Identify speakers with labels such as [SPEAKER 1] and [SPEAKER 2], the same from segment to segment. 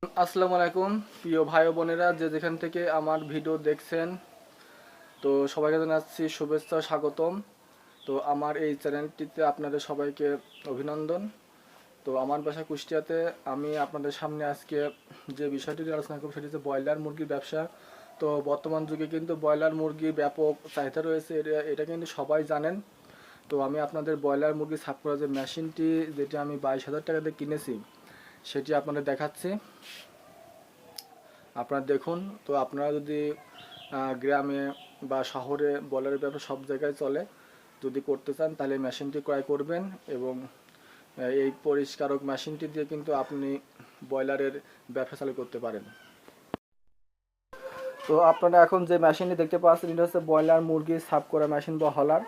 [SPEAKER 1] আসসালামু আলাইকুম প্রিয় ভাই ও বোনেরা, যে যেখান থেকে আমার ভিডিও দেখছেন, তো সবাইকে জানাচ্ছি শুভেচ্ছা ও স্বাগতম। তো আমার এই চ্যানেলটিতে আপনাদের সবাইকে অভিনন্দন। তো আমার বাসা কুষ্টিয়াতে। আমি আপনাদের সামনে আজকে যে বিষয়টি নিয়ে আলোচনা করব সেটি হচ্ছে ব্রয়লার মুরগির ব্যবসা। তো বর্তমান যুগে কিন্তু ব্রয়লার মুরগির ব্যাপক চাহিদা রয়েছে, এটা কিন্তু সবাই জানেন। তো আমি আপনাদের ব্রয়লার মুরগি সাফ করার যে মেশিনটি, যেটি আমি 22,000 টাকা দিয়ে কিনেছি, সেটি আপনাদের দেখাচ্ছি। আপনারা দেখুন। তো আপনারা যদি গ্রামে বা শহরে ব্রয়লারের ব্যবসা সব জায়গায় চলে, যদি করতে চান তাহলে মেশিনটি ক্রয় করবেন এবং এই পরিষ্কারক মেশিনটি দিয়ে কিন্তু আপনি ব্রয়লারের ব্যবসা চালু করতে পারেন। তো আপনারা এখন যে মেশিনটি দেখতে পাচ্ছেন, এটা হচ্ছে ব্রয়লার মুরগি সাফ করা মেশিন বা হলার।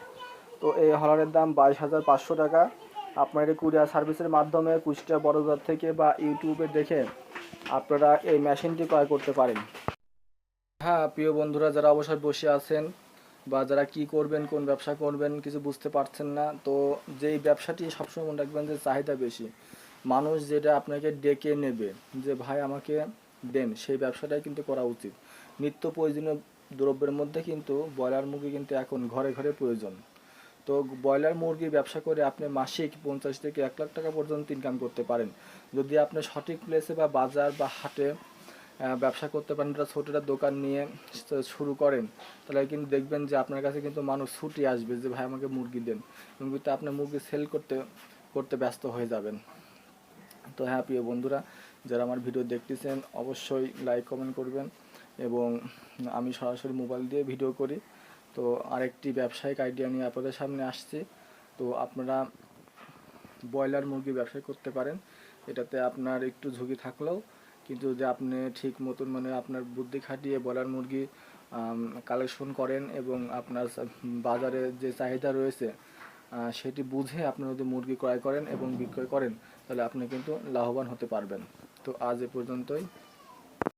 [SPEAKER 1] তো এই হলারের দাম 22,500 টাকা। আপনার এই কুরিয়ার সার্ভিসের মাধ্যমে কুষ্টিয়া বড়বাজার থেকে বা ইউটিউবে দেখে আপনারা এই মেশিনটি ক্রয় করতে পারেন। হ্যাঁ প্রিয় বন্ধুরা, যারা অবসর বসে আছেন বা যারা কি করবেন, কোন ব্যবসা করবেন কিছু বুঝতে পারছেন না, তো যেই ব্যবসাটি সবসময় মনে রাখবেন যে চাহিদা বেশি, মানুষ যেটা আপনাকে ডেকে নেবে যে ভাই আমাকে দেন, সেই ব্যবসাটাই কিন্তু করা উচিত। নিত্য প্রয়োজনীয় দ্রব্যের মধ্যে কিন্তু ব্রয়লার মুরগি কিন্তু এখন ঘরে ঘরে প্রয়োজন। তো ব্রয়লার মুরগির ব্যবসা করে আপনি মাসিক 50 থেকে 1 লাখ টাকা পর্যন্ত ইনকাম করতে পারেন, যদি আপনি সঠিক প্লেসে বা বাজার বা হাটে ব্যবসা করতে পারেন। একটা ছোটো একটা দোকান নিয়ে শুরু করেন, তাহলে কিন্তু দেখবেন যে আপনার কাছে কিন্তু মানুষ ছুটে আসবে যে ভাই আমাকে মুরগি দেন, এবং কিন্তু আপনার মুরগি সেল করতে করতে ব্যস্ত হয়ে যাবেন। তো হ্যাঁ প্রিয় বন্ধুরা, যারা আমার ভিডিও দেখতেছেন অবশ্যই লাইক কমেন্ট করবেন। এবং আমি সরাসরি মোবাইল দিয়ে ভিডিও করি। তো আরেকটি ব্যবসায়িক আইডিয়া নিয়ে আপনাদের সামনে আসছি। তো আপনারা ব্রয়লার মুরগি ব্যবসা করতে পারেন। এটাতে আপনার একটু ঝুঁকি থাকলেও কিন্তু যদি আপনি ঠিক মতন মানে আপনার বুদ্ধি খাটিয়ে ব্রয়লার মুরগি কালেকশন করেন এবং আপনার বাজারে যে চাহিদা রয়েছে সেটি বুঝে আপনি যদি মুরগি ক্রয় করেন এবং বিক্রয় করেন, তাহলে আপনি কিন্তু লাভবান হতে পারবেন। তো আজ এ পর্যন্তই।